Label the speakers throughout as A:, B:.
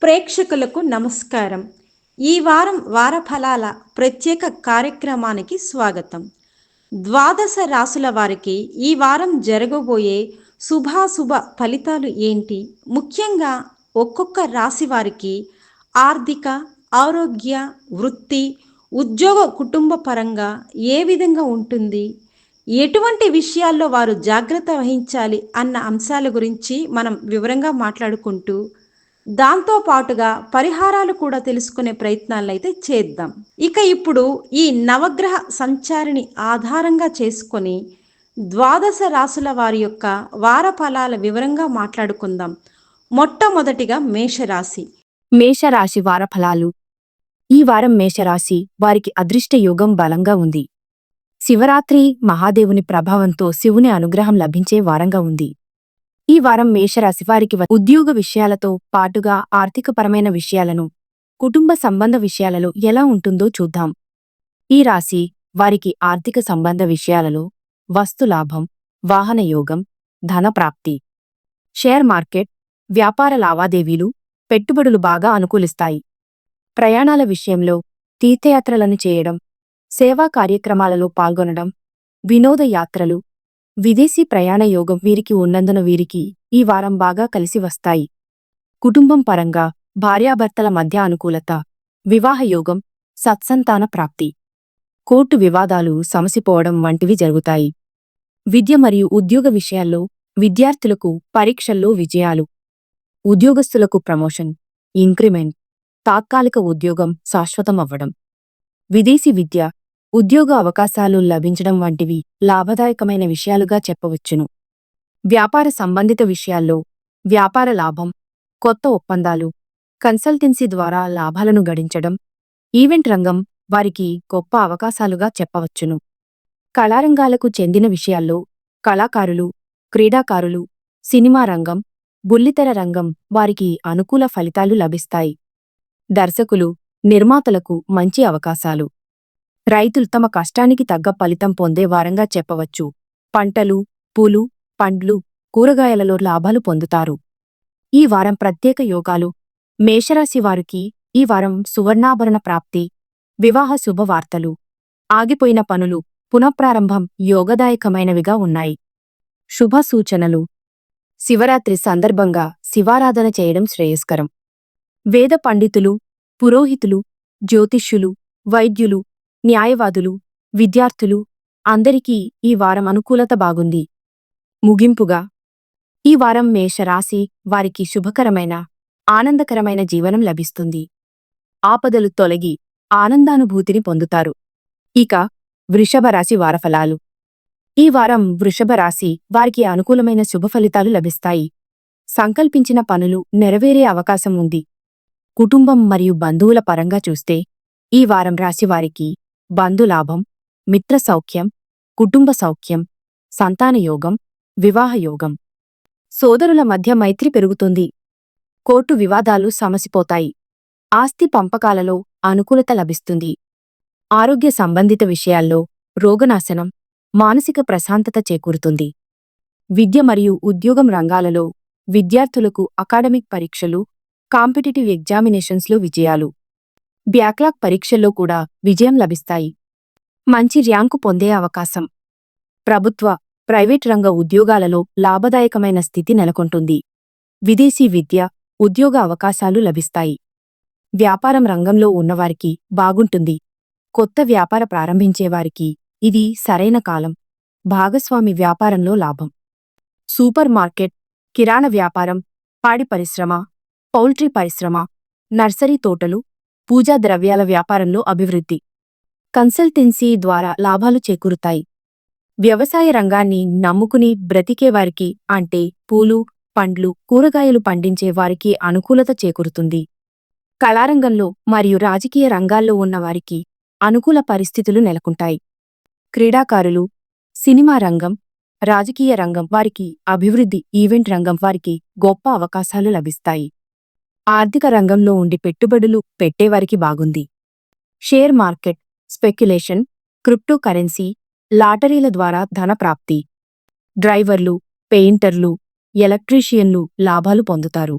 A: ప్రేక్షకులకు నమస్కారం. ఈ వారం వారఫలాల ప్రత్యేక కార్యక్రమానికి స్వాగతం. ద్వాదశ రాసుల వారికి ఈ వారం జరగబోయే శుభాశుభ ఫలితాలు ఏంటి? ముఖ్యంగా ఒక్కొక్క రాశి వారికి ఆర్థిక, ఆరోగ్య, వృత్తి, ఉద్యోగ, కుటుంబ పరంగా ఏ విధంగా ఉంటుంది? ఎటువంటి విషయాల్లో వారు జాగ్రత్త వహించాలి అన్న అంశాల గురించి మనం వివరంగా మాట్లాడుకుంటూ దాంతో పాటుగా పరిహారాలు కూడా తెలుసుకునే ప్రయత్నాలైతే చేద్దాం. ఇక ఇప్పుడు ఈ నవగ్రహ సంచారిని ఆధారంగా చేసుకొని ద్వాదశ రాసుల వారి యొక్క వార ఫలాల వివరంగా మాట్లాడుకుందాం. మొట్టమొదటిగా మేషరాశి.
B: మేషరాశి వారఫలాలు. ఈ వారం మేషరాశి వారికి అదృష్ట యోగం బలంగా ఉంది. శివరాత్రి మహాదేవుని ప్రభావంతో శివుని అనుగ్రహం లభించే వారంగా ఉంది. ఈ వారం మేషరాశి వారికి ఉద్యోగ విషయాలతో పాటుగా ఆర్థికపరమైన విషయాలను, కుటుంబ సంబంధ విషయాలలో ఎలా ఉంటుందో చూద్దాం. ఈ రాశి వారికి ఆర్థిక సంబంధ విషయాలలో వస్తులాభం, వాహన యోగం, ధనప్రాప్తి. షేర్ మార్కెట్, వ్యాపార లావాదేవీలు, పెట్టుబడులు బాగా అనుకూలిస్తాయి. ప్రయాణాల విషయంలో తీర్థయాత్రలను చేయడం, సేవా కార్యక్రమాలలో పాల్గొనడం, వినోద యాత్రలు, విదేశీ ప్రయాణ యోగం వీరికి ఉన్నందున వీరికి ఈ వారం బాగా కలిసి వస్తాయి. కుటుంబం పరంగా భార్యాభర్తల మధ్య అనుకూలత, వివాహ యోగం, సత్సంతాన ప్రాప్తి. కోర్టు వివాదాలు సమసిపోవడం వంటివి జరుగుతాయి. విద్య మరియు ఉద్యోగ విషయాల్లో విద్యార్థులకు పరీక్షల్లో విజయాలు, ఉద్యోగస్తులకు ప్రమోషన్, ఇంక్రిమెంట్, తాత్కాలిక ఉద్యోగం శాశ్వతం అవ్వడం. విదేశీ విద్య, ఉద్యోగ అవకాశాలు లభించడం వంటివి లాభదాయకమైన విషయాలుగా చెప్పవచ్చును. వ్యాపార సంబంధిత విషయాల్లో వ్యాపార లాభం, కొత్త ఒప్పందాలు, కన్సల్టెన్సీ ద్వారా లాభాలను గడించడం. ఈవెంట్ రంగం వారికి గొప్ప అవకాశాలుగా చెప్పవచ్చును. కళారంగాలకు చెందిన విషయాల్లో కళాకారులు, క్రీడాకారులు, సినిమా రంగం, బుల్లితెర రంగం వారికి అనుకూల ఫలితాలు లభిస్తాయి. దర్శకులు, నిర్మాతలకు మంచి అవకాశాలు. రైతులు తమ కష్టానికి తగ్గ ఫలితం పొందే వారంగా చెప్పవచ్చు. పంటలు, పూలు, పండ్లు, కూరగాయలలో లాభాలు పొందుతారు. ఈ వారం ప్రత్యేక యోగాలు. మేషరాశి వారికి ఈ వారం సువర్ణాభరణ ప్రాప్తి, వివాహ శుభవార్తలు, ఆగిపోయిన పనులు పునఃప్రారంభం యోగదాయకమైనవిగా ఉన్నాయి. శుభ సూచనలు. శివరాత్రి సందర్భంగా శివారాధన చేయడం శ్రేయస్కరం. వేద పండితులు, పురోహితులు, జ్యోతిష్యులు, వైద్యులు, న్యాయవాదులు, విద్యార్థులు అందరికీ ఈ వారం అనుకూలత బాగుంది. ముగింపుగా ఈ వారం మేషరాశి వారికి శుభకరమైన, ఆనందకరమైన జీవనం లభిస్తుంది. ఆపదలు తొలగి ఆనందానుభూతిని పొందుతారు. ఇక వృషభరాశి వారఫలాలు. ఈ వారం వృషభరాశి వారికి అనుకూలమైన శుభఫలితాలు లభిస్తాయి. సంకల్పించిన పనులు నెరవేరే అవకాశం ఉంది. కుటుంబం మరియు బంధువుల పరంగా చూస్తే ఈ వారం రాశివారికి బంధులాభం, మిత్ర సౌఖ్యం, కుటుంబ సౌఖ్యం, సంతానయోగం, వివాహయోగం. సోదరుల మధ్య మైత్రి పెరుగుతుంది. కోర్టు వివాదాలు సమసిపోతాయి. ఆస్తి పంపకాలలో అనుకూలత లభిస్తుంది. ఆరోగ్య సంబంధిత విషయాల్లో రోగనాశనం, మానసిక ప్రశాంతత చేకూరుతుంది. విద్య మరియు ఉద్యోగం రంగాలలో విద్యార్థులకు అకాడమిక్ పరీక్షలు, కాంపిటిటివ్ ఎగ్జామినేషన్స్లో విజయాలు, బ్యాక్లాగ్ పరీక్షల్లో కూడా విజయం లభిస్తాయి. మంచి ర్యాంకు పొందే అవకాశం. ప్రభుత్వ, ప్రైవేట్ రంగ ఉద్యోగాలలో లాభదాయకమైన స్థితి నెలకొంటుంది. విదేశీ విద్య, ఉద్యోగ అవకాశాలు లభిస్తాయి. వ్యాపారం రంగంలో ఉన్నవారికి బాగుంటుంది. కొత్త వ్యాపార ప్రారంభించేవారికి ఇది సరైన కాలం. భాగస్వామి వ్యాపారంలో లాభం. సూపర్ మార్కెట్, కిరాణా వ్యాపారం, పాడి పరిశ్రమ, పౌల్ట్రీ పరిశ్రమ, నర్సరీ తోటలు, పూజా ద్రవ్యాల వ్యాపారంలో అభివృద్ధి. కన్సల్టెన్సీ ద్వారా లాభాలు చేకూరుతాయి. వ్యవసాయ రంగాన్ని నమ్ముకుని బ్రతికేవారికి అంటే పూలు, పండ్లు, కూరగాయలు పండించే వారికి అనుకూలత చేకూరుతుంది. కళారంగంలో మరియు రాజకీయ రంగాల్లో ఉన్నవారికి అనుకూల పరిస్థితులు నెలకొంటాయి. క్రీడాకారులు, సినిమా రంగం, రాజకీయ రంగం వారికి అభివృద్ధి. ఈవెంట్ రంగం వారికి గొప్ప అవకాశాలు లభిస్తాయి. ఆర్థిక రంగంలో ఉండి పెట్టుబడులు పెట్టేవారికి బాగుంది. Share market, speculation, crypto currency, లాటరీల ద్వారా ధనప్రాప్తి. డ్రైవర్లు, పెయింటర్లు, ఎలక్ట్రీషియన్లు లాభాలు పొందుతారు.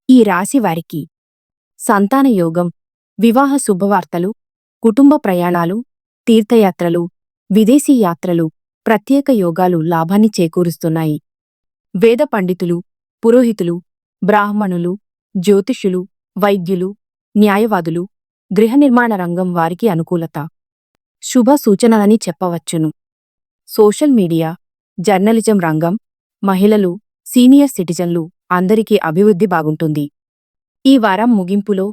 B: ఈ రాశి వారికి సంతాన యోగం, వివాహ శుభవార్తలు, కుటుంబ ప్రయాణాలు, తీర్థయాత్రలు, విదేశీ యాత్రలు, ప్రత్యేక యోగాలు లాభాన్ని చేకూరుస్తున్నాయి. వేద పండితులు, పురోహితులు, బ్రాహ్మణులు, జ్యోతిష్యులు, వైద్యులు, న్యాయవాదులు, గృహ నిర్మాణ రంగం వారికి అనుకూలత, శుభ సూచనలని చెప్పవచ్చును. సోషల్ మీడియా, జర్నలిజం రంగం, మహిళలు, సీనియర్ సిటిజన్లు అందరికీ అభివృద్ధి బాగుంటుంది. ఈ వారం ముగింపులో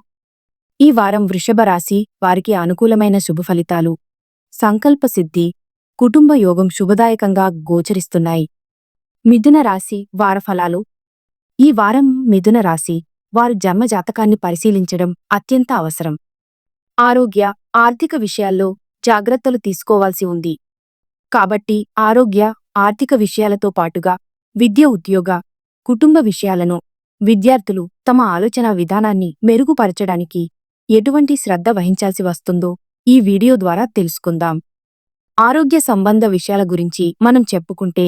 B: ఈ వారం వృషభ రాశి వారికి అనుకూలమైన శుభ ఫలితాలు, సంకల్ప సిద్ధి, కుటుంబ యోగం శుభదాయకంగా గోచరిస్తున్నాయి. మిథున రాశి వార ఫలాలు. ఈ వారం మిథున రాశి వారు జన్మజాతకాన్ని పరిశీలించడం అత్యంత అవసరం. ఆరోగ్య, ఆర్థిక విషయాల్లో జాగ్రత్తలు తీసుకోవాల్సి ఉంది. కాబట్టి ఆరోగ్య, ఆర్థిక విషయాలతో పాటుగా విద్య, ఉద్యోగ, కుటుంబ విషయాలను విద్యార్థులు తమ ఆలోచనా విధానాన్ని మెరుగుపరచడానికి ఎటువంటి శ్రద్ధ వహించాల్సి వస్తుందో ఈ వీడియో ద్వారా తెలుసుకుందాం. ఆరోగ్య సంబంధ విషయాల గురించి మనం చెప్పుకుంటే,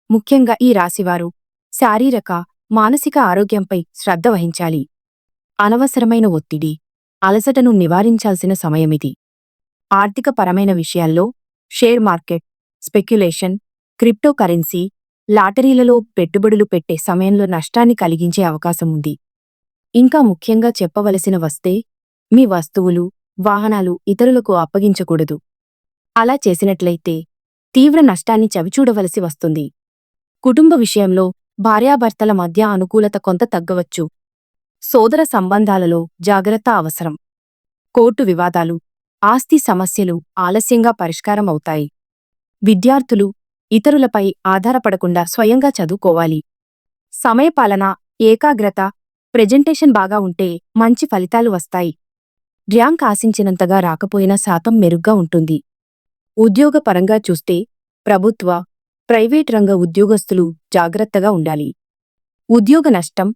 B: ముఖ్యంగా ఈ రాశివారు శారీరక, మానసిక ఆరోగ్యంపై శ్రద్ధ వహించాలి. అనవసరమైన ఒత్తిడి, అలసటను నివారించాల్సిన సమయమిది. ఆర్థికపరమైన విషయాల్లో షేర్ మార్కెట్, స్పెక్యులేషన్, క్రిప్టోకరెన్సీ, లాటరీలలో పెట్టుబడులు పెట్టే సమయంలో నష్టాన్ని కలిగించే అవకాశం ఉంది. ఇంకా ముఖ్యంగా చెప్పవలసిన వస్తే, మీ వస్తువులు, వాహనాలు ఇతరులకు అప్పగించకూడదు. అలా చేసినట్లయితే తీవ్ర నష్టాన్ని చవిచూడవలసి వస్తుంది. కుటుంబ విషయంలో భార్యాభర్తల మధ్య అనుకూలత కొంత తగ్గవచ్చు. సోదర సంబంధాలలో జాగ్రత్త అవసరం. కోర్టు వివాదాలు, ఆస్తి సమస్యలు ఆలస్యంగా పరిష్కారం అవుతాయి. విద్యార్థులు ఇతరులపై ఆధారపడకుండా స్వయంగా చదువుకోవాలి. సమయపాలన, ఏకాగ్రత, ప్రెజెంటేషన్ బాగా ఉంటే మంచి ఫలితాలు వస్తాయి. ర్యాంక్ ఆశించినంతగా రాకపోయినా శాతం మెరుగ్గా ఉంటుంది. ఉద్యోగపరంగా చూస్తే ప్రభుత్వ, ప్రైవేట్ రంగ ఉద్యోగస్తులు జాగ్రత్తగా ఉండాలి. ఉద్యోగ నష్టం,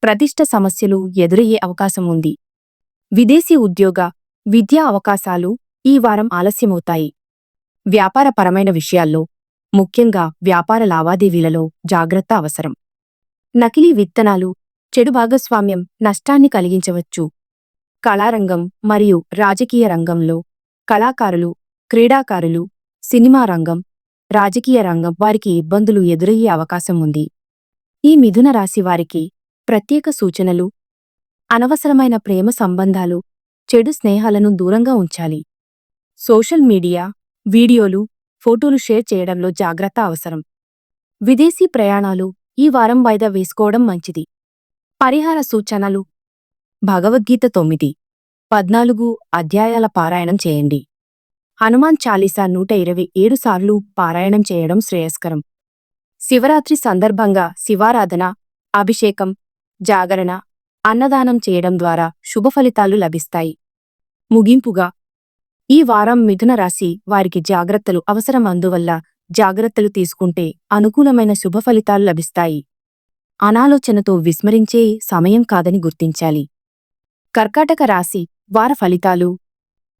B: ప్రతిష్ట సమస్యలు ఎదురయ్యే అవకాశం ఉంది. విదేశీ ఉద్యోగ, విద్యా అవకాశాలు ఈ వారం ఆలస్యమవుతాయి. వ్యాపారపరమైన విషయాల్లో, ముఖ్యంగా వ్యాపార లావాదేవీలలో జాగ్రత్త అవసరం. నకిలీ విత్తనాలు, చెడు భాగస్వామ్యం నష్టాన్ని కలిగించవచ్చు. కళారంగం మరియు రాజకీయ రంగంలో కళాకారులు, క్రీడాకారులు, సినిమా రంగం, రాజకీయ రంగం వారికి ఇబ్బందులు ఎదురయ్యే అవకాశం ఉంది. ఈ మిథున రాశి వారికి ప్రత్యేక సూచనలు: అనవసరమైన ప్రేమ సంబంధాలు, చెడు స్నేహాలను దూరంగా ఉంచాలి. సోషల్ మీడియా, వీడియోలు, ఫోటోలు షేర్ చేయడంలో జాగ్రత్త అవసరం. విదేశీ ప్రయాణాలు ఈ వారం వాయిదా వేసుకోవడం మంచిది. పరిహార సూచనలు: భగవద్గీత 9-14 అధ్యాయాల పారాయణం చేయండి. హనుమాన్ చాలీసా 127 సార్లు పారాయణం చేయడం శ్రేయస్కరం. శివరాత్రి సందర్భంగా శివారాధన, అభిషేకం, జాగరణ, అన్నదానం చేయడం ద్వారా శుభఫలితాలు లభిస్తాయి. ముగింపుగా, ఈ వారం మిథున రాశి వారికి జాగ్రత్తలు అవసరం. అందువల్ల జాగ్రత్తలు తీసుకుంటే అనుకూలమైన శుభఫలితాలు లభిస్తాయి. అనాలోచనతో విస్మరించే సమయం కాదని గుర్తించాలి. కర్కాటక రాశి వార ఫలితాలు.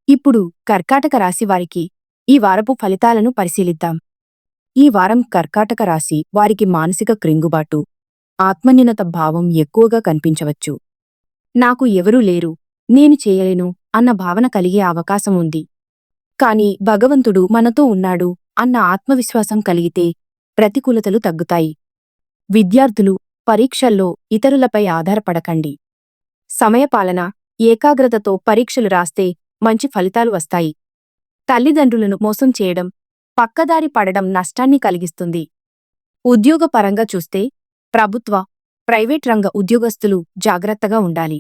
B: ఇప్పుడు కర్కాటక రాశి వారికి ఈ వారపు ఫలితాలను పరిశీలిద్దాం. ఈ వారం కర్కాటక రాశి వారికి మానసిక క్రింగుబాటు, ఆత్మన్యూనత భావం ఎక్కువగా కనిపించవచ్చు. నాకు ఎవరూ లేరు, నేను చేయలేను అన్న భావన కలిగే అవకాశం ఉంది. కాని భగవంతుడు మనతో ఉన్నాడు అన్న ఆత్మవిశ్వాసం కలిగితే ప్రతికూలతలు తగ్గుతాయి. విద్యార్థులు పరీక్షల్లో ఇతరులపై ఆధారపడకండి. సమయపాలన, ఏకాగ్రతతో పరీక్షలు రాస్తే మంచి ఫలితాలు వస్తాయి. తల్లిదండ్రులను మోసం చేయడం, పక్కదారి పడడం నష్టాన్ని కలిగిస్తుంది. ఉద్యోగపరంగా చూస్తే ప్రభుత్వ, ప్రైవేట్ రంగ ఉద్యోగస్తులు జాగ్రత్తగా ఉండాలి.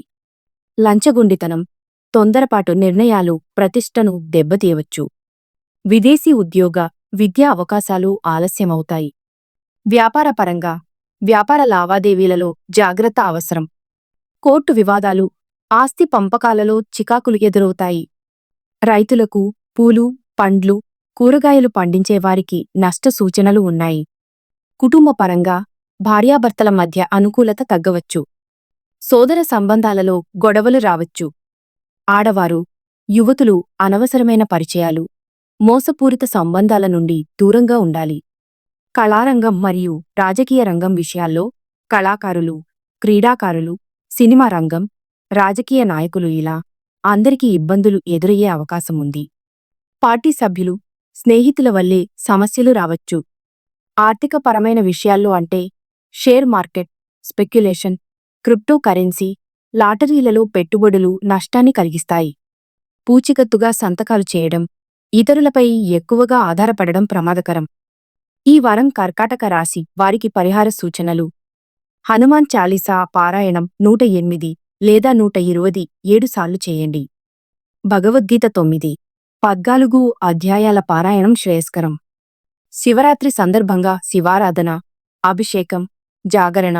B: లంచగొండితనం, తొందరపాటు నిర్ణయాలు ప్రతిష్టను దెబ్బతీయవచ్చు. విదేశీ ఉద్యోగ, విద్యా అవకాశాలు ఆలస్యమవుతాయి. వ్యాపారపరంగా వ్యాపార లావాదేవీలలో జాగ్రత్త అవసరం. కోర్టు వివాదాలు, ఆస్తి పంపకాలలో చికాకులు ఎదురవుతాయి. రైతులకు పూలు, పండ్లు, కూరగాయలు పండించేవారికి నష్ట సూచనలు ఉన్నాయి. కుటుంబపరంగా భార్యాభర్తల మధ్య అనుకూలత తగ్గవచ్చు. సోదర సంబంధాలలో గొడవలు రావచ్చు. ఆడవారు, యువతులు అనవసరమైన పరిచయాలు, మోసపూరిత సంబంధాల నుండి దూరంగా ఉండాలి. కళారంగం మరియు రాజకీయ రంగం విషయాల్లో కళాకారులు, క్రీడాకారులు, సినిమా రంగం, రాజకీయ నాయకులు ఇలా అందరికీ ఇబ్బందులు ఎదురయ్యే అవకాశం ఉంది. పార్టీ సభ్యులు, స్నేహితుల వల్లే సమస్యలు రావచ్చు. ఆర్థికపరమైన విషయాల్లో అంటే share market, speculation, crypto currency, లాటరీలలో పెట్టుబడులు నష్టాన్ని కలిగిస్తాయి. పూచికత్తుగా సంతకాలు చేయడం, ఇతరులపై ఎక్కువగా ఆధారపడడం ప్రమాదకరం. ఈ వారం కర్కాటక రాశి వారికి పరిహార సూచనలు: హనుమాన్ చాలీసా పారాయణం 108 లేదా 127 సార్లు చేయండి. భగవద్గీత 9-14 అధ్యాయాల పారాయణం శ్రేయస్కరం. శివరాత్రి సందర్భంగా శివారాధన, అభిషేకం, జాగరణ,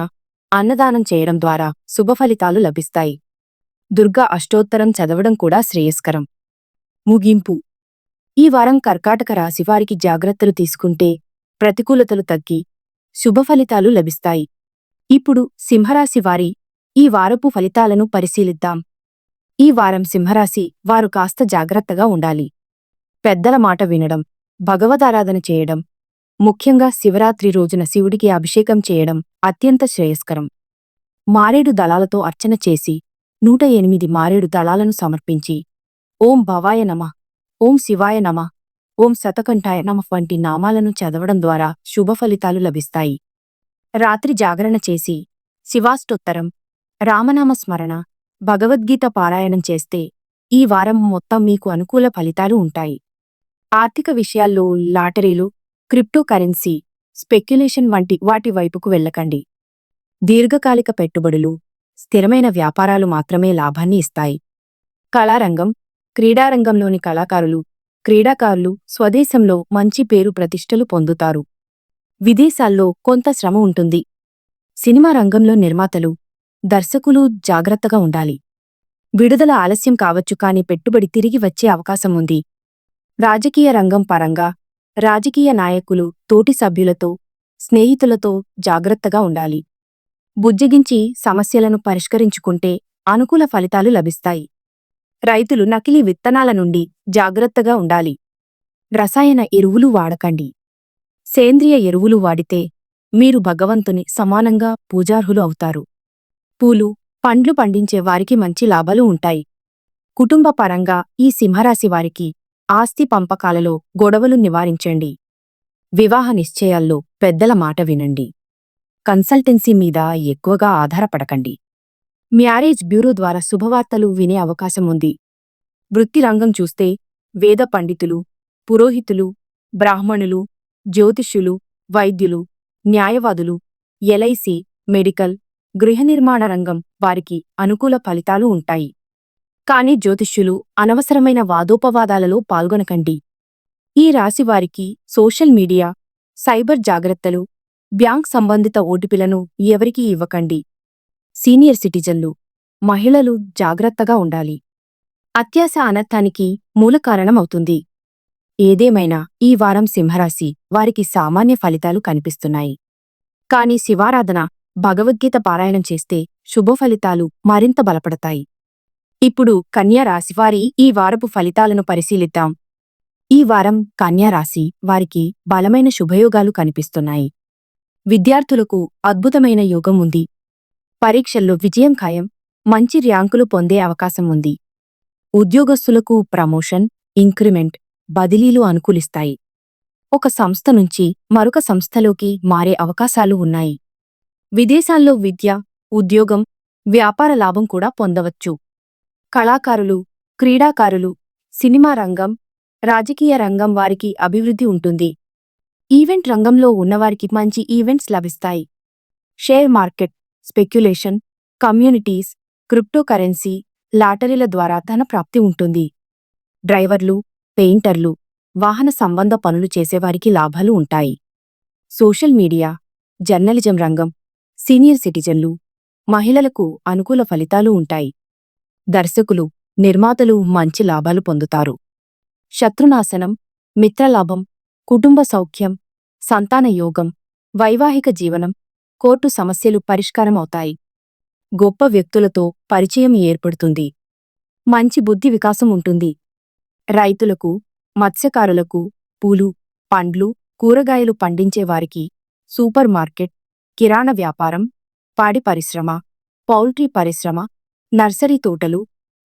B: అన్నదానం చేయడం ద్వారా శుభఫలితాలు లభిస్తాయి. దుర్గా అష్టోత్తరం చదవడం కూడా శ్రేయస్కరం. ముగింపు: ఈ వారం కర్కాటక రాశివారికి జాగ్రత్తలు తీసుకుంటే ప్రతికూలతలు తగ్గి శుభఫలితాలు లభిస్తాయి. ఇప్పుడు సింహరాశి వారి ఈ వారపు ఫలితాలను పరిశీలిద్దాం. ఈ వారం సింహరాశి వారు కాస్త జాగ్రత్తగా ఉండాలి. పెద్దల మాట వినడం, భగవదారాధన చేయడం, ముఖ్యంగా శివరాత్రి రోజున శివుడికి అభిషేకం చేయడం అత్యంత శ్రేయస్కరం. మారేడు దళాలతో అర్చన చేసి 108 మారేడు దళాలను సమర్పించి ఓం భవాయ నమః, ఓం శివాయ నమః, ఓం శతకంఠాయ నమః వంటి నామాలను చదవడం ద్వారా శుభఫలితాలు లభిస్తాయి. రాత్రి జాగరణ చేసి శివాష్టోత్తరం, రామనామ స్మరణ, భగవద్గీత పారాయణం చేస్తే ఈ వారం మొత్తం మీకు అనుకూల ఫలితాలు ఉంటాయి. ఆర్థిక విషయాల్లో లాటరీలు, క్రిప్టో కరెన్సీ, స్పెక్యులేషన్ వంటి వాటి వైపుకు వెళ్ళకండి. దీర్ఘకాలిక పెట్టుబడులు, స్థిరమైన వ్యాపారాలు మాత్రమే లాభాన్ని ఇస్తాయి. కళారంగం, క్రీడారంగంలోని కళాకారులు, క్రీడాకారులు స్వదేశంలో మంచి పేరు ప్రతిష్టలు పొందుతారు. విదేశాల్లో కొంత శ్రమ ఉంటుంది. సినిమా రంగంలో నిర్మాతలు, దర్శకులు జాగ్రత్తగా ఉండాలి. విడుదల ఆలస్యం కావచ్చు కానీ పెట్టుబడి తిరిగి వచ్చే అవకాశం ఉంది. రాజకీయ రంగం పరంగా రాజకీయ నాయకులు తోటి సభ్యులతో, స్నేహితులతో జాగ్రత్తగా ఉండాలి. బుజ్జగించి సమస్యలను పరిష్కరించుకుంటే అనుకూల ఫలితాలు లభిస్తాయి. రైతులు నకిలీ విత్తనాల నుండి జాగ్రత్తగా ఉండాలి. రసాయన ఎరువులు వాడకండి. సేంద్రియ ఎరువులు వాడితే మీరు భగవంతుని సమానంగా పూజార్హులు అవుతారు. పూలు, పండ్లు పండించే వారికి మంచి లాభాలు ఉంటాయి. కుటుంబ పరంగా ఈ సింహరాశి వారికి ఆస్తి పంపకాలలో గొడవలు నివారించండి. వివాహ నిశ్చయాల్లో పెద్దల మాట వినండి. కన్సల్టెన్సీ మీద ఎక్కువగా ఆధారపడకండి. మ్యారేజ్ బ్యూరో ద్వారా శుభవార్తలు వినే అవకాశం ఉంది. వృత్తి రంగం చూస్తే వేద పండితులు, పురోహితులు, బ్రాహ్మణులు, జ్యోతిష్యులు, వైద్యులు, న్యాయవాదులు, ఎల్ఐసి, మెడికల్, గృహనిర్మాణ రంగం వారికి అనుకూల ఫలితాలు ఉంటాయి. కానీ జ్యోతిష్యులు అనవసరమైన వాదోపవాదాలలో పాల్గొనకండి. ఈ రాశివారికి సోషల్ మీడియా, సైబర్ జాగ్రత్తలు, బ్యాంక్ సంబంధిత ఓటిపిలను ఎవరికీ ఇవ్వకండి. సీనియర్ సిటిజన్లు, మహిళలు జాగ్రత్తగా ఉండాలి. అత్యాశ అనర్థానికి మూల కారణమవుతుంది. ఏదేమైనా ఈ వారం సింహరాశి వారికి సామాన్య ఫలితాలు కనిపిస్తున్నాయి. కాని శివారాధన, భగవద్గీత పారాయణం చేస్తే శుభఫలితాలు మరింత బలపడతాయి. ఇప్పుడు కన్యా రాశివారి ఈ వారపు ఫలితాలను పరిశీలిద్దాం. ఈ వారం కన్యా రాశి వారికి బలమైన శుభయోగాలు కనిపిస్తున్నాయి. విద్యార్థులకు అద్భుతమైన యోగం ఉంది. పరీక్షల్లో విజయం ఖాయం, మంచి ర్యాంకులు పొందే అవకాశం ఉంది. ఉద్యోగస్తులకు ప్రమోషన్, ఇంక్రిమెంట్, బదిలీలు అనుకూలిస్తాయి. ఒక సంస్థ నుంచి మరొక సంస్థలోకి మారే అవకాశాలు ఉన్నాయి. విదేశాల్లో విద్య, ఉద్యోగం, వ్యాపార లాభం కూడా పొందవచ్చు. కళాకారులు, క్రీడాకారులు, సినిమా రంగం, రాజకీయ రంగం వారికి అభివృద్ధి ఉంటుంది. ఈవెంట్ రంగంలో ఉన్నవారికి మంచి ఈవెంట్స్ లభిస్తాయి. Share market, speculation, communities, crypto currency, లాటరీల ద్వారా ధన ప్రాప్తి ఉంటుంది. డ్రైవర్లు, పెయింటర్లు, వాహన సంబంధ పనులు చేసేవారికి లాభాలు ఉంటాయి. సోషల్ మీడియా, జర్నలిజం రంగం, సీనియర్ సిటిజన్లు, మహిళలకు అనుకూల ఫలితాలు ఉంటాయి. దర్శకులు, నిర్మాతలు మంచి లాభాలు పొందుతారు. శత్రునాశనం, మిత్రలాభం, కుటుంబ సౌఖ్యం, సంతాన యోగం, వైవాహిక జీవనం, కోర్టు సమస్యలు పరిష్కారమవుతాయి. గొప్ప వ్యక్తులతో పరిచయం ఏర్పడుతుంది. మంచి బుద్ధి వికాసం ఉంటుంది. రైతులకు, మత్స్యకారులకు, పూలు, పండ్లు, కూరగాయలు పండించేవారికి సూపర్ మార్కెట్, కిరాణా వ్యాపారం, పాడి పరిశ్రమ, పౌల్ట్రీ పరిశ్రమ, నర్సరీ తోటలు,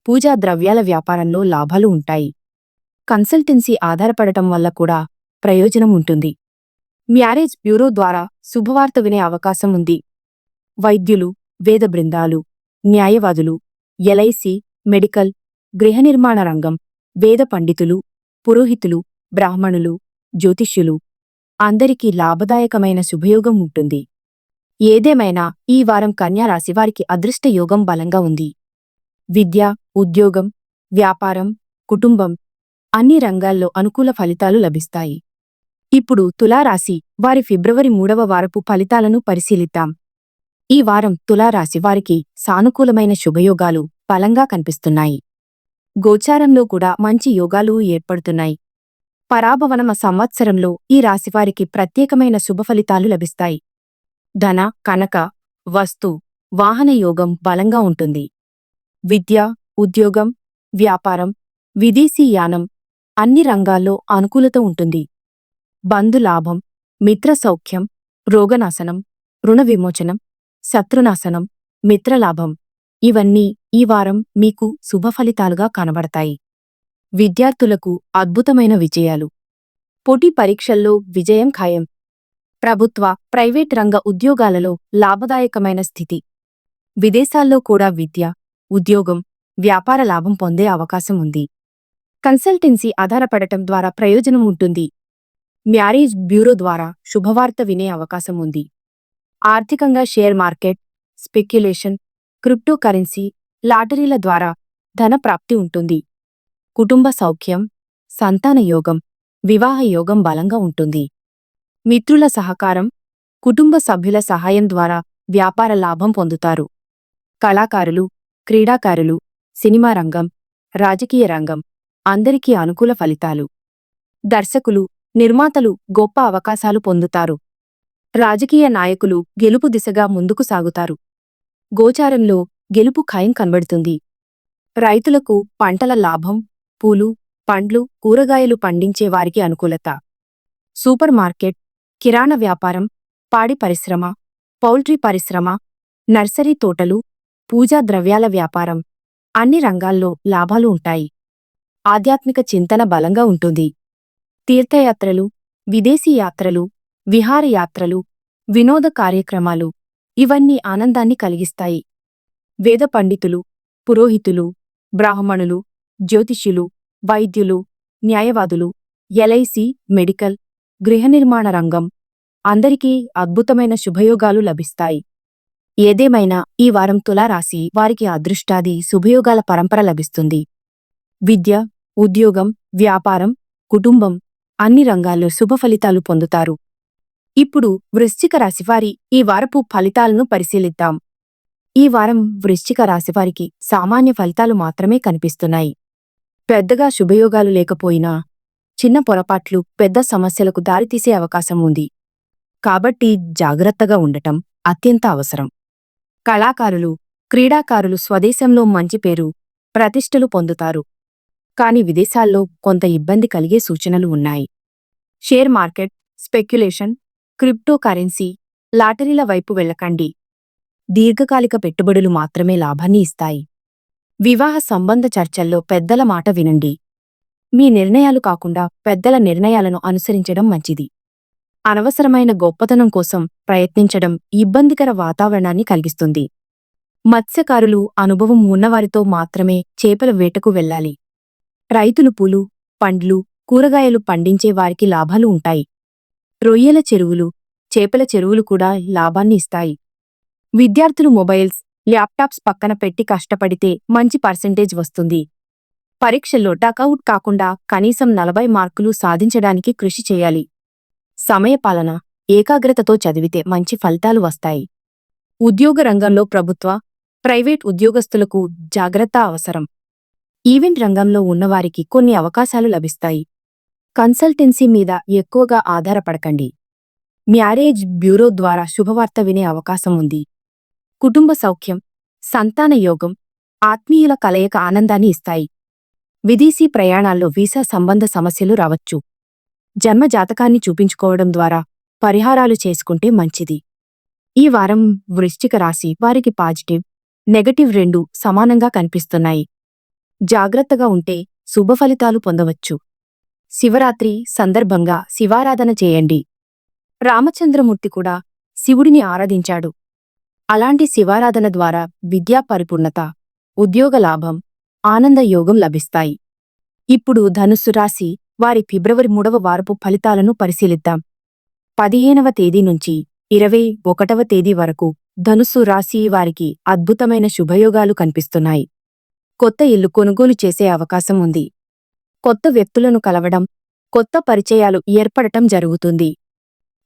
B: పూజా ద్రవ్యాల వ్యాపారంలో లాభాలు ఉంటాయి. కన్సల్టెన్సీ ఆధారపడటం వల్ల కూడా ప్రయోజనం ఉంటుంది. మ్యారేజ్ బ్యూరో ద్వారా శుభవార్త వినే అవకాశం ఉంది. వైద్యులు, వేద బృందాలు, న్యాయవాదులు, ఎల్ఐసి, మెడికల్, గృహ నిర్మాణ రంగం, వేద పండితులు, పురోహితులు, బ్రాహ్మణులు, జ్యోతిష్యులు అందరికీ లాభదాయకమైన శుభయోగం ఉంటుంది. ఏదేమైనా ఈ వారం కన్యా రాశివారికి అదృష్ట యోగం బలంగా ఉంది. విద్య, ఉద్యోగం, వ్యాపారం, కుటుంబం అన్ని రంగాల్లో అనుకూల ఫలితాలు లభిస్తాయి. ఇప్పుడు తులారాశి వారి ఫిబ్రవరి 3వ వారపు ఫలితాలను పరిశీలిద్దాం. ఈ వారం తులారాశి వారికి సానుకూలమైన శుభయోగాలు బలంగా కనిపిస్తున్నాయి. గోచారంలో కూడా మంచి యోగాలు ఏర్పడుతున్నాయి. పరాభవనమ సంవత్సరంలో ఈ రాశివారికి ప్రత్యేకమైన శుభఫలితాలు లభిస్తాయి. ధన, కనక, వస్తు, వాహన యోగం బలంగా ఉంటుంది. విద్య, ఉద్యోగం, వ్యాపారం, విదేశీయానం అన్ని రంగాల్లో అనుకూలత ఉంటుంది. బంధులాభం, మిత్రసౌఖ్యం, రోగనాశనం, రుణ విమోచనం, శత్రునాశనం, మిత్రలాభం ఇవన్నీ ఈ వారం మీకు శుభఫలితాలుగా కనబడతాయి. విద్యార్థులకు అద్భుతమైన విజయాలు. పోటీ పరీక్షల్లో విజయం ఖాయం. ప్రభుత్వ, ప్రైవేట్ రంగ ఉద్యోగాలలో లాభదాయకమైన స్థితి. విదేశాల్లో కూడా విద్య, ఉద్యోగం, వ్యాపార లాభం పొందే అవకాశం ఉంది. కన్సల్టెన్సీ ఆధారపడటం ద్వారా ప్రయోజనం ఉంటుంది. మ్యారేజ్ బ్యూరో ద్వారా శుభవార్త వినే అవకాశం ఉంది. ఆర్థికంగా share market, speculation, crypto currency, లాటరీల ద్వారా ధన ప్రాప్తి ఉంటుంది. కుటుంబ సౌఖ్యం, సంతాన యోగం, వివాహ యోగం బలంగా ఉంటుంది. మిత్రుల సహకారం, కుటుంబ సభ్యుల సహాయం ద్వారా వ్యాపార లాభం పొందుతారు. కళాకారులు, క్రీడాకారులు, సినిమా రంగం, రాజకీయ రంగం అందరికీ అనుకూల ఫలితాలు. దర్శకులు, నిర్మాతలు గొప్ప అవకాశాలు పొందుతారు. రాజకీయ నాయకులు గెలుపు దిశగా ముందుకు సాగుతారు. గోచారంలో గెలుపు ఖాయం కనబడుతుంది. రైతులకు పంటల లాభం, పూలు, పండ్లు, కూరగాయలు పండించే వారికి అనుకూలత. సూపర్ మార్కెట్, కిరాణా వ్యాపారం, పాడి పరిశ్రమ, పౌల్ట్రీ పరిశ్రమ, నర్సరీ తోటలు, పూజా ద్రవ్యాల వ్యాపారం అన్ని రంగాల్లో లాభాలు ఉంటాయి. ఆధ్యాత్మిక చింతన బలంగా ఉంటుంది. తీర్థయాత్రలు, విదేశీ యాత్రలు, విహారయాత్రలు, వినోద కార్యక్రమాలు ఇవన్నీ ఆనందాన్ని కలిగిస్తాయి. వేద పండితులు, పురోహితులు, బ్రాహ్మణులు, జ్యోతిష్యులు, వైద్యులు, న్యాయవాదులు, ఎల్ఐసి, మెడికల్, గృహ నిర్మాణ రంగం అందరికీ అద్భుతమైన శుభయోగాలు లభిస్తాయి. ఏదేమైనా ఈ వారం తులారాశి వారికి అదృష్టాది శుభయోగాల పరంపర లభిస్తుంది. విద్య, ఉద్యోగం, వ్యాపారం, కుటుంబం అన్ని రంగాల్లో శుభఫలితాలు పొందుతారు. ఇప్పుడు వృశ్చిక రాశివారి ఈ వారపు ఫలితాలను పరిశీలిద్దాం. ఈ వారం వృశ్చిక రాశివారికి సామాన్య ఫలితాలు మాత్రమే కనిపిస్తున్నాయి. పెద్దగా శుభయోగాలు లేకపోయినా చిన్న పొరపాట్లు పెద్ద సమస్యలకు దారితీసే అవకాశం ఉంది. కాబట్టి జాగ్రత్తగా ఉండటం అత్యంత అవసరం. కళాకారులు, క్రీడాకారులు స్వదేశంలో మంచి పేరు, ప్రతిష్టలు పొందుతారు. కాని విదేశాల్లో కొంత ఇబ్బంది కలిగే సూచనలు ఉన్నాయి. Share market, speculation, crypto currency, లాటరీల వైపు వెళ్ళకండి. దీర్ఘకాలిక పెట్టుబడులు మాత్రమే లాభాన్ని ఇస్తాయి. వివాహ సంబంధ చర్చల్లో పెద్దల మాట వినండి. మీ నిర్ణయాలు కాకుండా పెద్దల నిర్ణయాలను అనుసరించడం మంచిది. అనవసరమైన గొప్పతనం కోసం ప్రయత్నించడం ఇబ్బందికర వాతావరణాన్ని కలిగిస్తుంది. మత్స్యకారులు అనుభవం ఉన్నవారితో మాత్రమే చేపల వేటకు వెళ్ళాలి. రైతులు పూలు, పండ్లు, కూరగాయలు పండించే వారికి లాభాలు ఉంటాయి. రొయ్యల చెరువులు, చేపల చెరువులు కూడా లాభాన్ని ఇస్తాయి. విద్యార్థులు మొబైల్స్, ల్యాప్టాప్స్ పక్కన పెట్టి కష్టపడితే మంచి పర్సెంటేజ్ వస్తుంది. పరీక్షల్లో టకౌట్ కాకుండా కనీసం 40 మార్కులు సాధించడానికి కృషి చేయాలి. సమయపాలన, ఏకాగ్రతతో చదివితే మంచి ఫలితాలు వస్తాయి. ఉద్యోగ రంగంలో ప్రభుత్వ, ప్రైవేట్ ఉద్యోగస్తులకు జాగ్రత్త అవసరం. ఈవెంట్ రంగంలో ఉన్నవారికి కొన్ని అవకాశాలు లభిస్తాయి. కన్సల్టెన్సీ మీద ఎక్కువగా ఆధారపడకండి. మ్యారేజ్ బ్యూరో ద్వారా శుభవార్త వినే అవకాశం ఉంది. కుటుంబ సౌఖ్యం, సంతాన యోగం, ఆత్మీయుల కలయిక ఆనందాన్ని ఇస్తాయి. విదేశీ ప్రయాణాల్లో వీసా సంబంధ సమస్యలు రావచ్చు. జన్మ జాతకాన్ని చూపించుకోవడం ద్వారా పరిహారాలు చేసుకుంటే మంచిది. ఈ వారం వృశ్చిక రాశి వారికి పాజిటివ్, నెగటివ్ 2 సమానంగా కనిపిస్తున్నాయి. జాగ్రత్తగా ఉంటే శుభ ఫలితాలు పొందవచ్చు. శివరాత్రి సందర్భంగా శివారాధన చేయండి. రామచంద్రమూర్తి కూడా శివుడిని ఆరాధించాడు. అలాంటి శివారాధన ద్వారా విద్యా పరిపూర్ణత, ఉద్యోగ లాభం, ఆనంద యోగం లభిస్తాయి. ఇప్పుడు ధనుస్సు రాశి వారి ఫిబ్రవరి 3వ వారపు ఫలితాలను పరిశీలిద్దాం. 15వ తేదీ నుంచి 21వ తేదీ వరకు ధనుస్సు రాశి వారికి అద్భుతమైన శుభయోగాలు కనిపిస్తున్నాయి. కొత్త ఇల్లు కొనుగోలు చేసే అవకాశం ఉంది. కొత్త వ్యక్తులను కలవడం, కొత్త పరిచయాలు ఏర్పడటం జరుగుతుంది.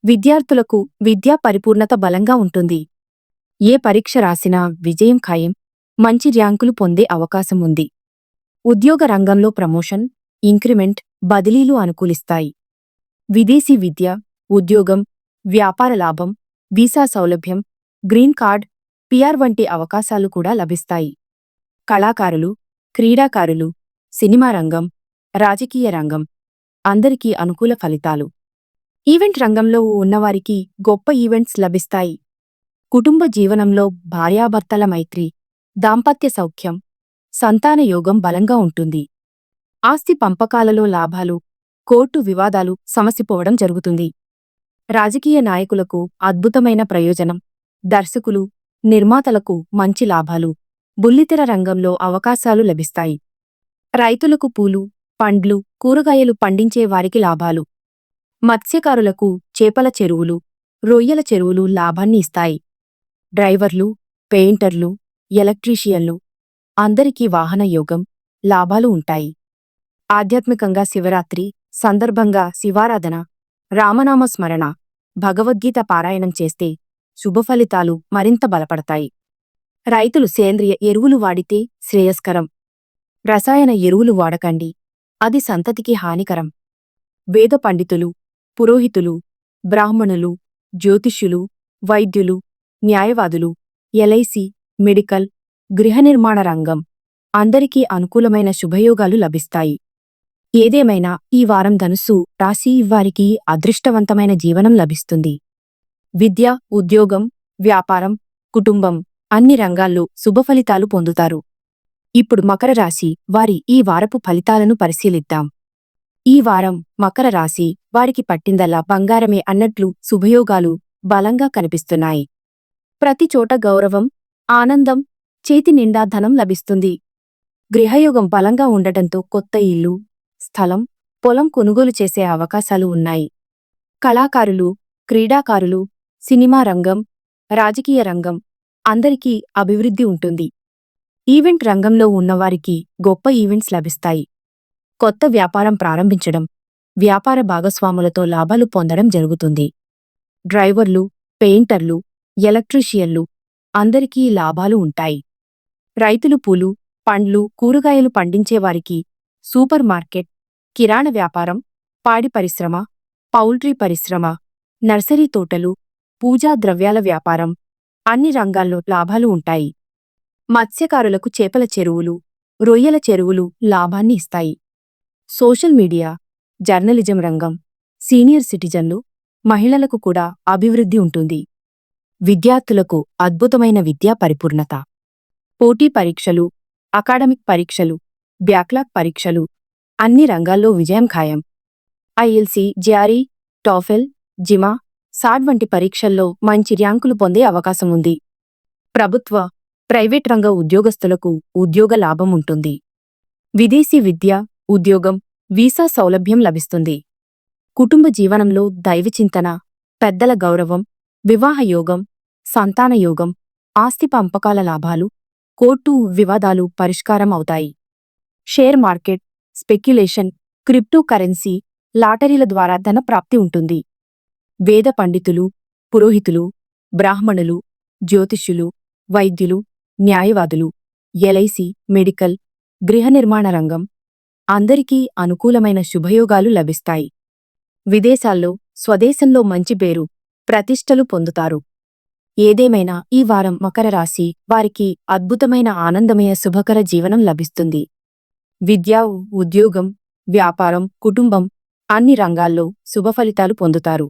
B: విద్యార్థులకు విద్యా పరిపూర్ణత బలంగా ఉంటుంది. ఏ పరీక్ష రాసినా విజయం ఖాయం, మంచి ర్యాంకులు పొందే అవకాశం ఉంది. ఉద్యోగ రంగంలో ప్రమోషన్, ఇంక్రిమెంట్, బదిలీలు అనుకూలిస్తాయి. విదేశీ విద్య, ఉద్యోగం, వ్యాపార లాభం, వీసా సౌలభ్యం, గ్రీన్ కార్డ్, పిఆర్ వంటి అవకాశాలు కూడా లభిస్తాయి. కళాకారులు, క్రీడాకారులు, సినిమా రంగం, రాజకీయ రంగం అందరికీ అనుకూల ఫలితాలు. ఈవెంట్ రంగంలో ఉన్నవారికి గొప్ప ఈవెంట్స్ లభిస్తాయి. కుటుంబ జీవనంలో భార్యాభర్తల మైత్రి, దాంపత్య సౌఖ్యం, సంతాన యోగం బలంగా ఉంటుంది. ఆస్తి పంపకాలలో లాభాలు, కోర్టు వివాదాలు సమసిపోవడం జరుగుతుంది. రాజకీయ నాయకులకు అద్భుతమైన ప్రయోజనం, దర్శకులు, నిర్మాతలకు మంచి లాభాలు, బుల్లితెర రంగంలో అవకాశాలు లభిస్తాయి. రైతులకు పూలు, పండ్లు, కూరగాయలు పండించే వారికి లాభాలు. మత్స్యకారులకు చేపల చెరువులు, రొయ్యల చెరువులు లాభాన్ని ఇస్తాయి. డ్రైవర్లు, పెయింటర్లు, ఎలక్ట్రీషియన్లు అందరికీ వాహన యోగం, లాభాలు ఉంటాయి. ఆధ్యాత్మికంగా శివరాత్రి సందర్భంగా శివారాధన, రామనామ స్మరణ, భగవద్గీత పారాయణం చేస్తే శుభఫలితాలు మరింత బలపడతాయి. రైతులు సేంద్రియ ఎరువులు వాడితే శ్రేయస్కరం. రసాయన ఎరువులు వాడకండి, అది సంతతికి హానికరం. వేద పండితులు, పురోహితులు, బ్రాహ్మణులు, జ్యోతిష్యులు, వైద్యులు, న్యాయవాదులు, ఎల్ఐసి, మెడికల్, గృహనిర్మాణ రంగం అందరికీ అనుకూలమైన శుభయోగాలు లభిస్తాయి. ఏదేమైనా ఈ వారం ధనుస్సు రాశి వారికి అదృష్టవంతమైన జీవనం లభిస్తుంది. విద్య, ఉద్యోగం, వ్యాపారం, కుటుంబం అన్ని రంగాల్లో శుభఫలితాలు పొందుతారు. ఇప్పుడు మకర రాశి వారి ఈ వారపు ఫలితాలను పరిశీలిద్దాం. ఈ వారం మకర రాశి వారికి పట్టిందల్లా బంగారమే అన్నట్లు శుభయోగాలు బలంగా కనిపిస్తున్నాయి. ప్రతి చోట గౌరవం, ఆనందం, చేతి నిండా ధనం లభిస్తుంది. గృహయోగం బలంగా ఉండటంతో కొత్త ఇల్లు, స్థలం, పొలం కొనుగోలు చేసే అవకాశాలు ఉన్నాయి. కళాకారులు, క్రీడాకారులు, సినిమా రంగం, రాజకీయ రంగం అందరికీ అభివృద్ధి ఉంటుంది. ఈవెంట్ రంగంలో ఉన్నవారికి గొప్ప ఈవెంట్స్ లభిస్తాయి. కొత్త వ్యాపారం ప్రారంభించడం, వ్యాపార భాగస్వాములతో లాభాలు పొందడం జరుగుతుంది. డ్రైవర్లు, పెయింటర్లు, ఎలక్ట్రీషియన్లు అందరికీ లాభాలు ఉంటాయి. రైతులు పూలు, పండ్లు, కూరగాయలు పండించేవారికి సూపర్ మార్కెట్, కిరాణా వ్యాపారం, పాడి పరిశ్రమ, పౌల్ట్రీ పరిశ్రమ, నర్సరీ తోటలు, పూజా ద్రవ్యాల వ్యాపారం అన్ని రంగాల్లో లాభాలు ఉంటాయి. మత్స్యకారులకు చేపల చెరువులు, రొయ్యల చెరువులు లాభాన్ని ఇస్తాయి. సోషల్ మీడియా, జర్నలిజం రంగం, సీనియర్ సిటిజన్లు, మహిళలకు కూడా అభివృద్ధి ఉంటుంది. విద్యార్థులకు అద్భుతమైన విద్యా పరిపూర్ణత. పోటీ పరీక్షలు, అకాడమిక్ పరీక్షలు, బ్యాక్లాగ్ పరీక్షలు అన్ని రంగాల్లో విజయం ఖాయం. ఐఎల్సీ, జేఆర్ఈ, టోఫెల్, జిమా, సాట్ వంటి పరీక్షల్లో మంచి ర్యాంకులు పొందే అవకాశం ఉంది. ప్రభుత్వ, ప్రైవేట్ రంగ ఉద్యోగస్తులకు ఉద్యోగ లాభం ఉంటుంది. విదేశీ విద్య, ఉద్యోగం, వీసా సౌలభ్యం లభిస్తుంది. కుటుంబ జీవనంలో దైవచింతన, పెద్దల గౌరవం, వివాహ యోగం, సంతాన యోగం, ఆస్తి పంపకాల లాభాలు, కోర్టు వివాదాలు పరిష్కారం అవుతాయి. Share market, speculation, crypto currency, లాటరీల ద్వారా ధన ప్రాప్తి ఉంటుంది. వేద పండితులు, పురోహితులు, బ్రాహ్మణులు, జ్యోతిష్యులు, వైద్యులు, న్యాయవాదులు, ఎల్ఐసి, మెడికల్, గృహనిర్మాణ రంగం అందరికీ అనుకూలమైన శుభయోగాలు లభిస్తాయి. విదేశాల్లో, స్వదేశంలో మంచి పేరు, ప్రతిష్టలు పొందుతారు. ఏదేమైనా ఈ వారం మకర రాశి వారికి అద్భుతమైన ఆనందమయ శుభకర జీవనం లభిస్తుంది. విద్య, ఉద్యోగం, వ్యాపారం, కుటుంబం అన్ని రంగాల్లో శుభఫలితాలు పొందుతారు.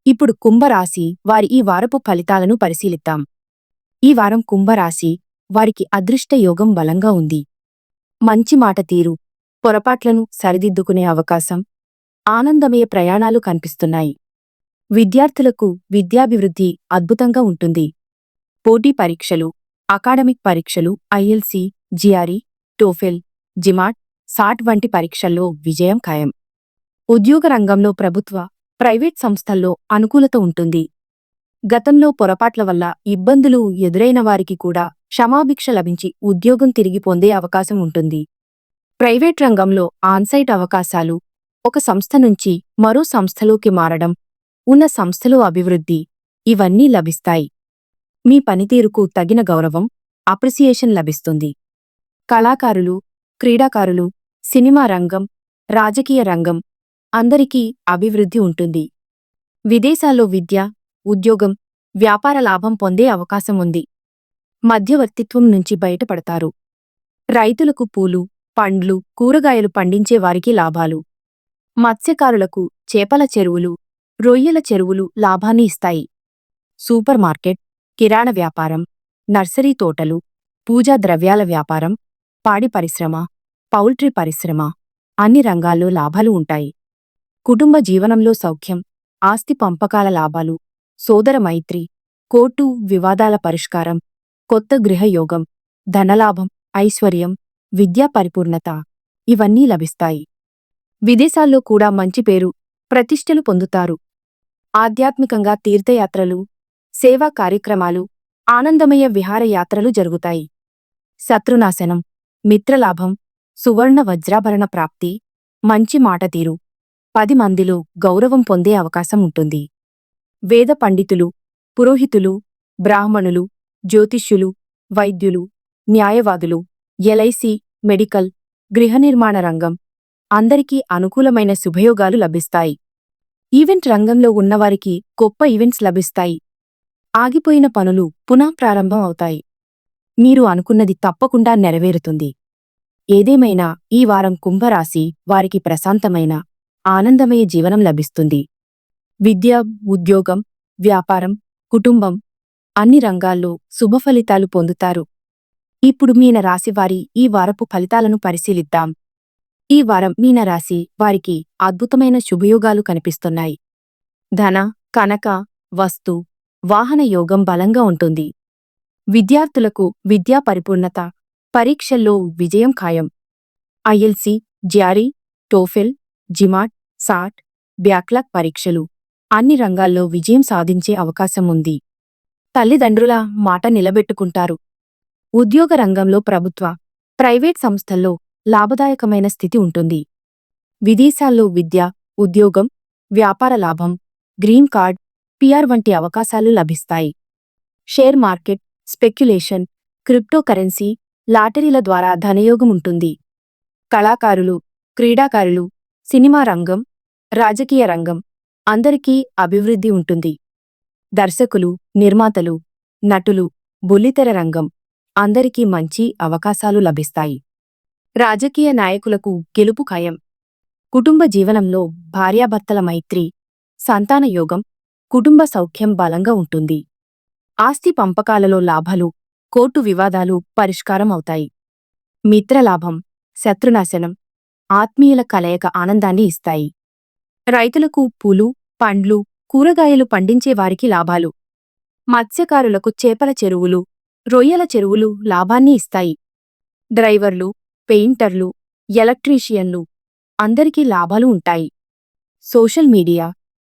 B: ఇప్పుడు కుంభరాశి వారి ఈ వారపు ఫలితాలను పరిశీలిద్దాం. ఈ వారం కుంభరాశి వారికి అదృష్ట యోగం బలంగా ఉంది. మంచి మాట తీరు, పొరపాట్లను సరిదిద్దుకునే అవకాశం, ఆనందమయ ప్రయాణాలు కనిపిస్తున్నాయి. విద్యార్థులకు విద్యాభివృద్ధి అద్భుతంగా ఉంటుంది. పోటీ పరీక్షలు, అకాడమిక్ పరీక్షలు, ఐఎల్సీ, జిఆర్ఈ, టోఫెల్, జిమాట్, సాట్ వంటి పరీక్షల్లో విజయం ఖాయం. ఉద్యోగ రంగంలో ప్రభుత్వ, ప్రైవేట్ సంస్థల్లో అనుకూలత ఉంటుంది. గతంలో పొరపాట్ల వల్ల ఇబ్బందులు ఎదురైన వారికి కూడా క్షమాభిక్ష లభించి ఉద్యోగం తిరిగి పొందే అవకాశం ఉంటుంది. ప్రైవేట్ రంగంలో ఆన్సైట్ అవకాశాలు, ఒక సంస్థ నుంచి మరో సంస్థలోకి మారడం, ఉన్న సంస్థలో అభివృద్ధి, ఇవన్నీ లభిస్తాయి. మీ పనితీరుకు తగిన గౌరవం, అప్రిసియేషన్ లభిస్తుంది. కళాకారులు, క్రీడాకారులు, సినిమా రంగం, రాజకీయ రంగం, అందరికీ అభివృద్ధి ఉంటుంది. విదేశాల్లో విద్య, ఉద్యోగం, వ్యాపార లాభం పొందే అవకాశం ఉంది. మధ్యవర్తిత్వం నుంచి బయటపడతారు. రైతులకు పూలు, పండ్లు, కూరగాయలు పండించే వారికి లాభాలు. మత్స్యకారులకు చేపల చెరువులు, రొయ్యల చెరువులు లాభాన్ని ఇస్తాయి. సూపర్ మార్కెట్, కిరాణా వ్యాపారం, నర్సరీ తోటలు, పూజా ద్రవ్యాల వ్యాపారం, పాడి పరిశ్రమ, పౌల్ట్రీ పరిశ్రమ, అన్ని రంగాల్లో లాభాలు ఉంటాయి. కుటుంబ జీవనంలో సౌఖ్యం, ఆస్తి పంపకాల లాభాలు, సోదర మైత్రి, కోర్టు వివాదాల పరిష్కారం, కొత్త గృహయోగం, ధనలాభం, ఐశ్వర్యం, విద్యా పరిపూర్ణత, ఇవన్నీ లభిస్తాయి. విదేశాల్లో కూడా మంచి పేరు, ప్రతిష్టలు పొందుతారు. ఆధ్యాత్మికంగా తీర్థయాత్రలు, సేవా కార్యక్రమాలు, ఆనందమయ విహారయాత్రలు జరుగుతాయి. శత్రునాశనం, మిత్రలాభం, సువర్ణ వజ్రాభరణ ప్రాప్తి, మంచి మాట తీరు, 10 మందిలో గౌరవం పొందే అవకాశం ఉంటుంది. వేద పండితులు, పురోహితులు, బ్రాహ్మణులు, జ్యోతిష్యులు, వైద్యులు, న్యాయవాదులు, ఎల్ఐసి, మెడికల్, గృహనిర్మాణ రంగం, అందరికీ అనుకూలమైన శుభయోగాలు లభిస్తాయి. ఈవెంట్ రంగంలో ఉన్నవారికి గొప్ప ఈవెంట్స్ లభిస్తాయి. ఆగిపోయిన పనులు పునః ప్రారంభం అవుతాయి. మీరు అనుకున్నది తప్పకుండా నెరవేరుతుంది. ఏదేమైనా ఈ వారం కుంభరాశి వారికి ప్రశాంతమైన, ఆనందమయ జీవనం లభిస్తుంది. విద్య, ఉద్యోగం, వ్యాపారం, కుటుంబం, అన్ని రంగాల్లో శుభఫలితాలు పొందుతారు. ఇప్పుడు మీనరాశి వారి ఈ వారపు ఫలితాలను పరిశీలిద్దాం. ఈ వారం మీనరాశి వారికి అద్భుతమైన శుభయోగాలు కనిపిస్తున్నాయి. ధన, కనక, వస్తు, వాహన యోగం బలంగా ఉంటుంది. విద్యార్థులకు విద్యా పరిపూర్ణత, పరీక్షల్లో విజయం ఖాయం. ఐఎల్సీ, జిఆర్ఈ, టోఫెల్, జిమాట్, సాట్, బ్యాక్లాగ్ పరీక్షలు, అన్ని రంగాల్లో విజయం సాధించే అవకాశం ఉంది. తల్లిదండ్రుల మాట నిలబెట్టుకుంటారు. ఉద్యోగ రంగంలో ప్రభుత్వ, ప్రైవేట్ సంస్థల్లో లాభదాయకమైన స్థితి ఉంటుంది. విదేశాల్లో విద్య, ఉద్యోగం, వ్యాపార లాభం, గ్రీన్ కార్డ్, పిఆర్ వంటి అవకాశాలు లభిస్తాయి. షేర్ మార్కెట్, స్పెక్యులేషన్, క్రిప్టోకరెన్సీ, లాటరీల ద్వారా ధనయోగం ఉంటుంది. కళాకారులు, క్రీడాకారులు, సినిమా రంగం, రాజకీయ రంగం, అందరికీ అభివృద్ధి ఉంటుంది. దర్శకులు, నిర్మాతలు, నటులు, బుల్లితెర రంగం, అందరికీ మంచి అవకాశాలు లభిస్తాయి. రాజకీయ నాయకులకు గెలుపు ఖాయం. కుటుంబ జీవనంలో భార్యాభర్తల మైత్రి, సంతాన యోగం, కుటుంబ సౌఖ్యం బలంగా ఉంటుంది. ఆస్తి పంపకాలలో లాభాలు, కోర్టు వివాదాలు పరిష్కారం అవుతాయి. మిత్రలాభం, శత్రునాశనం, ఆత్మీయుల కలయిక ఆనందాన్ని ఇస్తాయి. రైతులకు పూలు, పండ్లు, కూరగాయలు పండించే వారికి లాభాలు. మత్స్యకారులకు చేపల చెరువులు, రొయ్యల చెరువులు లాభాన్ని ఇస్తాయి. డ్రైవర్లు, పెయింటర్లు, ఎలక్ట్రీషియన్లు, అందరికీ లాభాలు ఉంటాయి. సోషల్ మీడియా,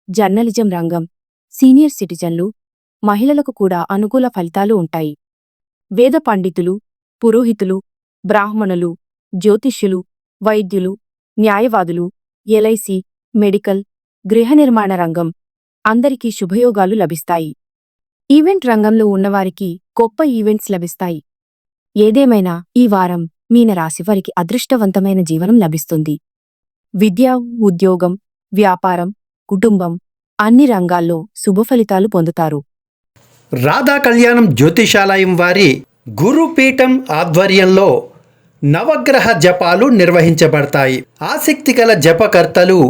B: జర్నలిజం రంగం, సీనియర్ సిటిజన్లు, మహిళలకు కూడా అనుకూల ఫలితాలు ఉంటాయి. వేద పండితులు, పురోహితులు, బ్రాహ్మణులు, జ్యోతిష్యులు, వైద్యులు, న్యాయవాదులు, ఎల్ఐసి, మెడికల్, గృహనిర్మాణ రంగం, అందరికీ శుభయోగాలు లభిస్తాయి. ఈవెంట్ రంగంలో ఉన్నవారికి గొప్ప ఈవెంట్స్ లభిస్తాయి. ఏదేమైనా ఈ వారం మీనరాశివారికి అదృష్టవంతమైన జీవనం లభిస్తుంది. విద్య, ఉద్యోగం, వ్యాపారం, కుటుంబం, అన్ని రంగాల్లో శుభఫలితాలు పొందుతారు.
C: రాధా కళ్యాణం జ్యోతిషాలయం వారి గురుపీఠం ఆధ్వర్యంలో నవగ్రహ జపాలు నిర్వహించబడతాయి. ఆసక్తిగల జపకర్తలు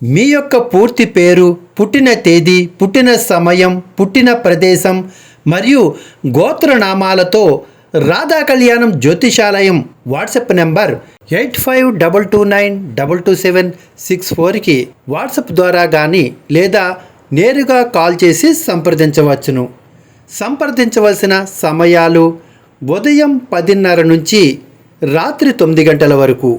C: మీ యొక్క పూర్తి పేరు, పుట్టిన తేదీ, పుట్టిన సమయం, పుట్టిన ప్రదేశం మరియు గోత్రనామాలతో రాధా కళ్యాణం జ్యోతిషాలయం వాట్సాప్ నెంబర్ 8522922764కి వాట్సాప్ ద్వారా కానీ లేదా నేరుగా కాల్ చేసి సంప్రదించవచ్చును. సంప్రదించవలసిన సమయాలు ఉదయం 10:30 నుంచి రాత్రి 9 గంటల వరకు.